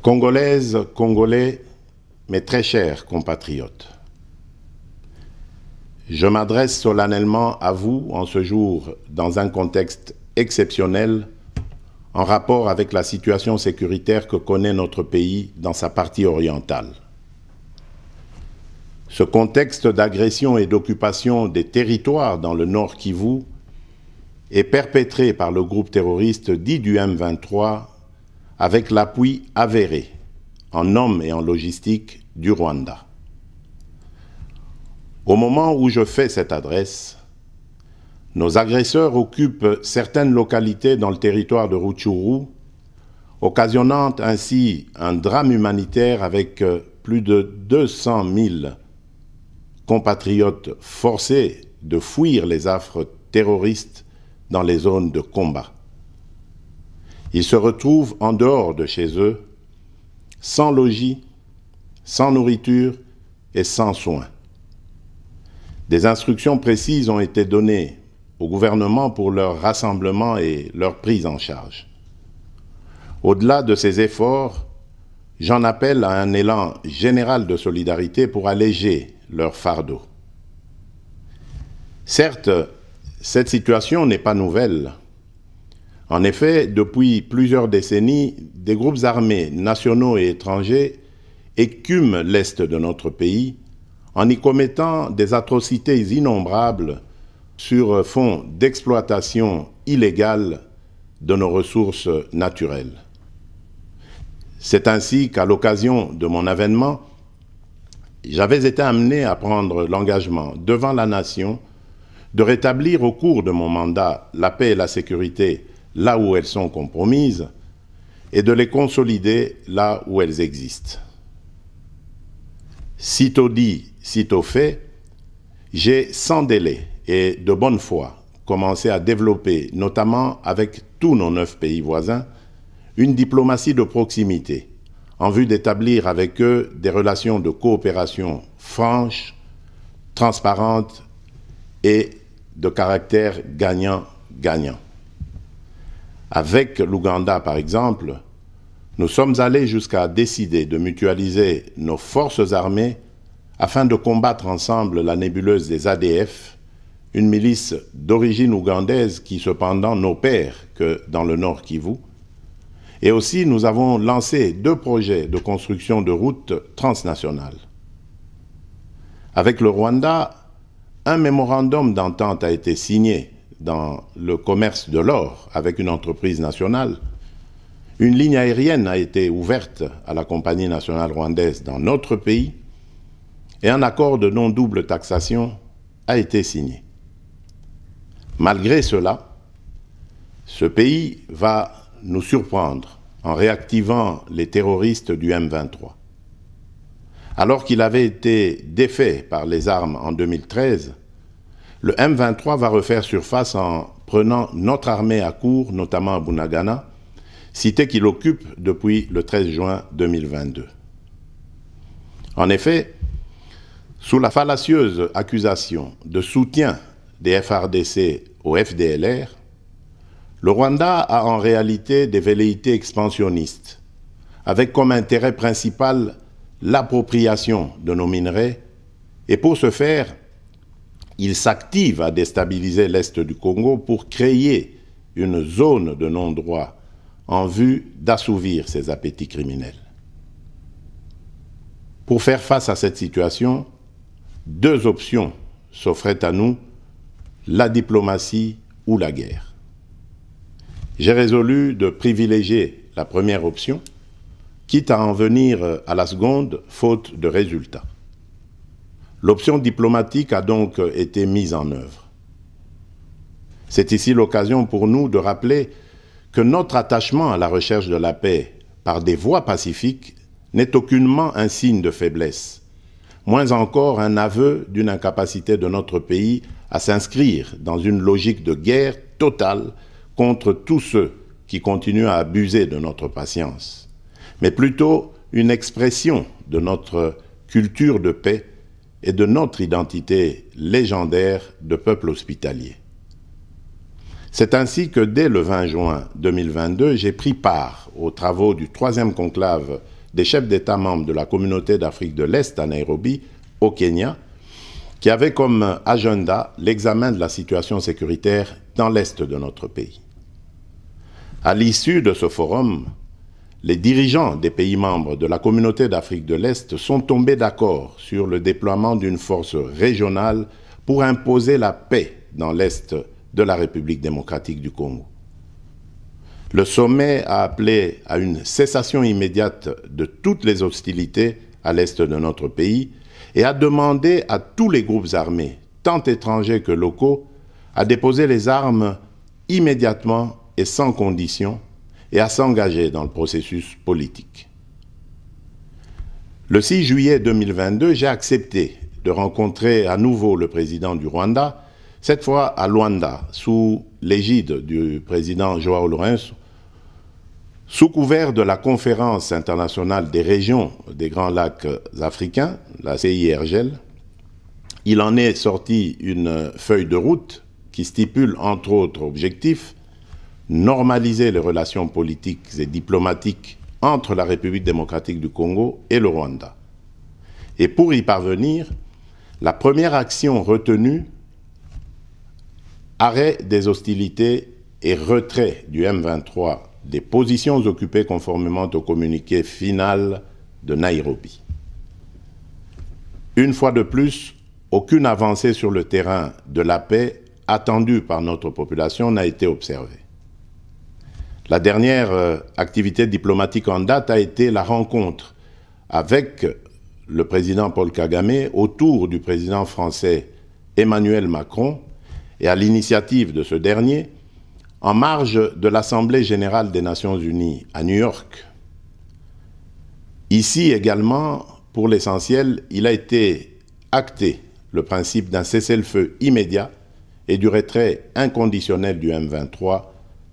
Congolaises, Congolais, mes très chers compatriotes, je m'adresse solennellement à vous en ce jour dans un contexte exceptionnel en rapport avec la situation sécuritaire que connaît notre pays dans sa partie orientale. Ce contexte d'agression et d'occupation des territoires dans le Nord Kivu est perpétré par le groupe terroriste dit du M23 avec l'appui avéré en hommes et en logistique du Rwanda. Au moment où je fais cette adresse, nos agresseurs occupent certaines localités dans le territoire de Rutshuru, occasionnant ainsi un drame humanitaire avec plus de 200 000 compatriotes forcés de fuir les affres terroristes dans les zones de combat. Ils se retrouvent en dehors de chez eux, sans logis, sans nourriture et sans soins. Des instructions précises ont été données au gouvernement pour leur rassemblement et leur prise en charge. Au-delà de ces efforts, j'en appelle à un élan général de solidarité pour alléger leur fardeau. Certes, cette situation n'est pas nouvelle. En effet, depuis plusieurs décennies, des groupes armés nationaux et étrangers écument l'est de notre pays en y commettant des atrocités innombrables sur fond d'exploitation illégale de nos ressources naturelles. C'est ainsi qu'à l'occasion de mon avènement, j'avais été amené à prendre l'engagement devant la nation de rétablir au cours de mon mandat la paix et la sécurité là où elles sont compromises et de les consolider là où elles existent. Sitôt dit, sitôt fait, j'ai sans délai et de bonne foi commencé à développer, notamment avec tous nos 9 pays voisins, une diplomatie de proximité en vue d'établir avec eux des relations de coopération franches, transparentes et de caractère gagnant-gagnant. Avec l'Ouganda, par exemple, nous sommes allés jusqu'à décider de mutualiser nos forces armées afin de combattre ensemble la nébuleuse des ADF, une milice d'origine ougandaise qui cependant n'opère que dans le Nord Kivu. Et aussi, nous avons lancé 2 projets de construction de routes transnationales. Avec le Rwanda, un mémorandum d'entente a été signé dans le commerce de l'or avec une entreprise nationale. Une ligne aérienne a été ouverte à la compagnie nationale rwandaise dans notre pays et un accord de non-double taxation a été signé. Malgré cela, ce pays va nous surprendre en réactivant les terroristes du M23. Alors qu'il avait été défait par les armes en 2013, le M23 va refaire surface en prenant notre armée à court, notamment à Bunagana, cité qu'il occupe depuis le 13 juin 2022. En effet, sous la fallacieuse accusation de soutien des FARDC au FDLR, le Rwanda a en réalité des velléités expansionnistes, avec comme intérêt principal l'appropriation de nos minerais, et pour ce faire, il s'active à déstabiliser l'Est du Congo pour créer une zone de non-droit en vue d'assouvir ses appétits criminels. Pour faire face à cette situation, 2 options s'offraient à nous, la diplomatie ou la guerre. J'ai résolu de privilégier la première option, quitte à en venir à la seconde, faute de résultats. L'option diplomatique a donc été mise en œuvre. C'est ici l'occasion pour nous de rappeler que notre attachement à la recherche de la paix par des voies pacifiques n'est aucunement un signe de faiblesse, moins encore un aveu d'une incapacité de notre pays à s'inscrire dans une logique de guerre totale contre tous ceux qui continuent à abuser de notre patience, mais plutôt une expression de notre culture de paix et de notre identité légendaire de peuple hospitalier. C'est ainsi que dès le 20 juin 2022, j'ai pris part aux travaux du 3e conclave des chefs d'État membres de la Communauté d'Afrique de l'Est à Nairobi, au Kenya, qui avait comme agenda l'examen de la situation sécuritaire dans l'Est de notre pays. À l'issue de ce forum, les dirigeants des pays membres de la Communauté d'Afrique de l'Est sont tombés d'accord sur le déploiement d'une force régionale pour imposer la paix dans l'Est de la République démocratique du Congo. Le sommet a appelé à une cessation immédiate de toutes les hostilités à l'Est de notre pays et a demandé à tous les groupes armés, tant étrangers que locaux, à déposer les armes immédiatement et sans condition et à s'engager dans le processus politique. Le 6 juillet 2022, j'ai accepté de rencontrer à nouveau le président du Rwanda, cette fois à Luanda, sous l'égide du président João Lourenço, sous couvert de la Conférence internationale des régions des Grands Lacs africains, la CIRGL. Il en est sorti une feuille de route qui stipule entre autres objectifs normaliser les relations politiques et diplomatiques entre la République démocratique du Congo et le Rwanda. Et pour y parvenir, la première action retenue, arrêt des hostilités et retrait du M23 des positions occupées conformément au communiqué final de Nairobi. Une fois de plus, aucune avancée sur le terrain de la paix attendue par notre population n'a été observée. La dernière activité diplomatique en date a été la rencontre avec le président Paul Kagame autour du président français Emmanuel Macron et à l'initiative de ce dernier, en marge de l'Assemblée générale des Nations unies à New York. Ici également, pour l'essentiel, il a été acté le principe d'un cessez-le-feu immédiat et du retrait inconditionnel du M23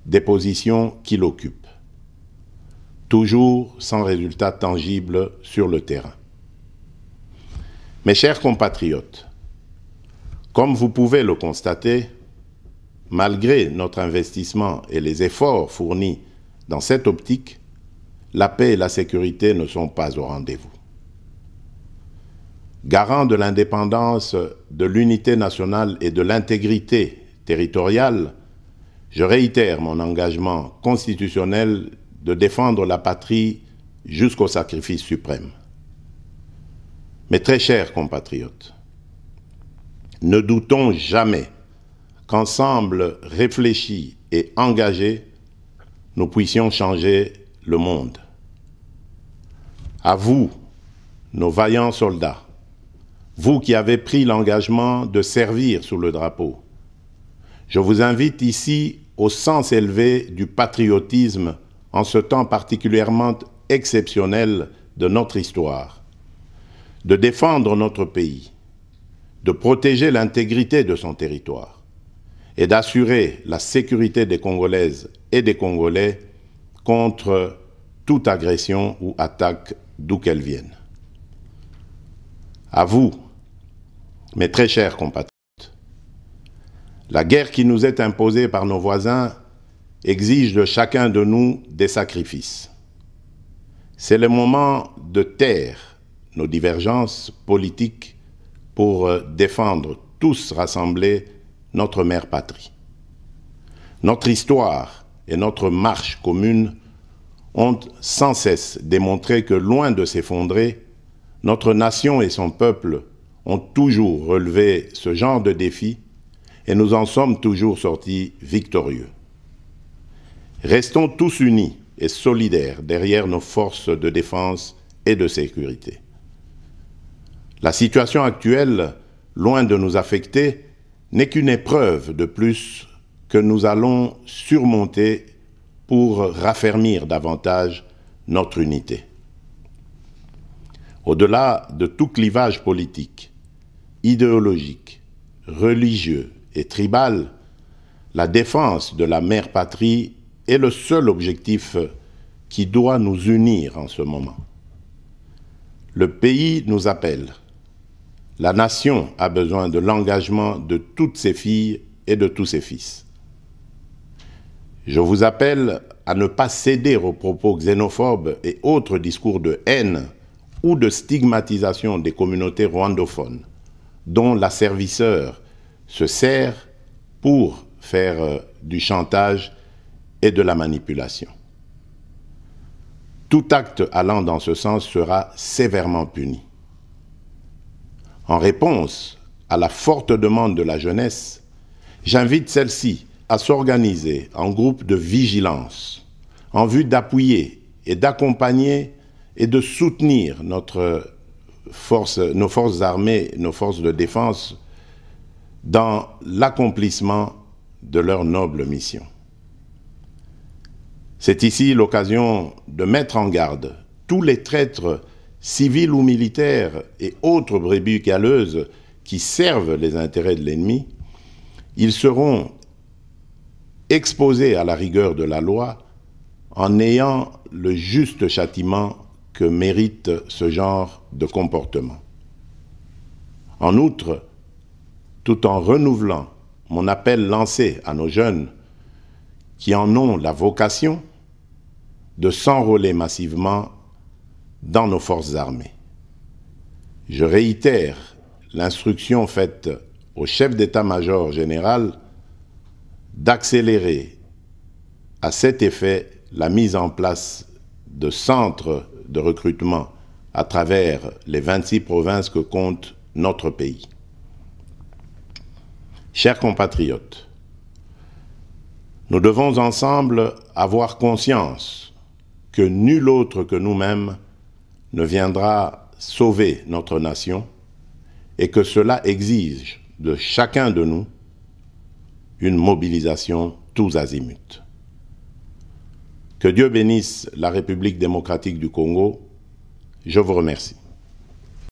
des positions qu'il occupe. Toujours sans résultat tangible sur le terrain. Mes chers compatriotes, comme vous pouvez le constater, malgré notre investissement et les efforts fournis dans cette optique, la paix et la sécurité ne sont pas au rendez-vous. Garant de l'indépendance, de l'unité nationale et de l'intégrité territoriale, je réitère mon engagement constitutionnel de défendre la patrie jusqu'au sacrifice suprême. Mes très chers compatriotes, ne doutons jamais qu'ensemble réfléchis et engagés, nous puissions changer le monde. À vous, nos vaillants soldats, vous qui avez pris l'engagement de servir sous le drapeau, je vous invite ici au sens élevé du patriotisme en ce temps particulièrement exceptionnel de notre histoire, de défendre notre pays, de protéger l'intégrité de son territoire et d'assurer la sécurité des Congolaises et des Congolais contre toute agression ou attaque d'où qu'elle vienne. À vous, mes très chers compatriotes, la guerre qui nous est imposée par nos voisins exige de chacun de nous des sacrifices. C'est le moment de taire nos divergences politiques pour défendre tous rassemblés notre mère patrie. Notre histoire et notre marche commune ont sans cesse démontré que loin de s'effondrer, notre nation et son peuple ont toujours relevé ce genre de défis et nous en sommes toujours sortis victorieux. Restons tous unis et solidaires derrière nos forces de défense et de sécurité. La situation actuelle, loin de nous affecter, n'est qu'une épreuve de plus que nous allons surmonter pour raffermir davantage notre unité. Au-delà de tout clivage politique, idéologique, religieux et tribal, la défense de la mère patrie est le seul objectif qui doit nous unir en ce moment. Le pays nous appelle. La nation a besoin de l'engagement de toutes ses filles et de tous ses fils. Je vous appelle à ne pas céder aux propos xénophobes et autres discours de haine ou de stigmatisation des communautés rwandophones, dont l'asservisseur se sert pour faire du chantage et de la manipulation. Tout acte allant dans ce sens sera sévèrement puni. En réponse à la forte demande de la jeunesse, j'invite celle-ci à s'organiser en groupe de vigilance en vue d'appuyer et d'accompagner et de soutenir nos forces armées, nos forces de défense dans l'accomplissement de leur noble mission. C'est ici l'occasion de mettre en garde tous les traîtres civils ou militaires et autres brebis galeuses qui servent les intérêts de l'ennemi. Ils seront exposés à la rigueur de la loi en ayant le juste châtiment que mérite ce genre de comportement. En outre, tout en renouvelant mon appel lancé à nos jeunes qui en ont la vocation de s'enrôler massivement dans nos forces armées. Je réitère l'instruction faite au chef d'état-major général d'accélérer à cet effet la mise en place de centres de recrutement à travers les 26 provinces que compte notre pays. Chers compatriotes, nous devons ensemble avoir conscience que nul autre que nous-mêmes ne viendra sauver notre nation et que cela exige de chacun de nous une mobilisation tous azimuts. Que Dieu bénisse la République démocratique du Congo. Je vous remercie.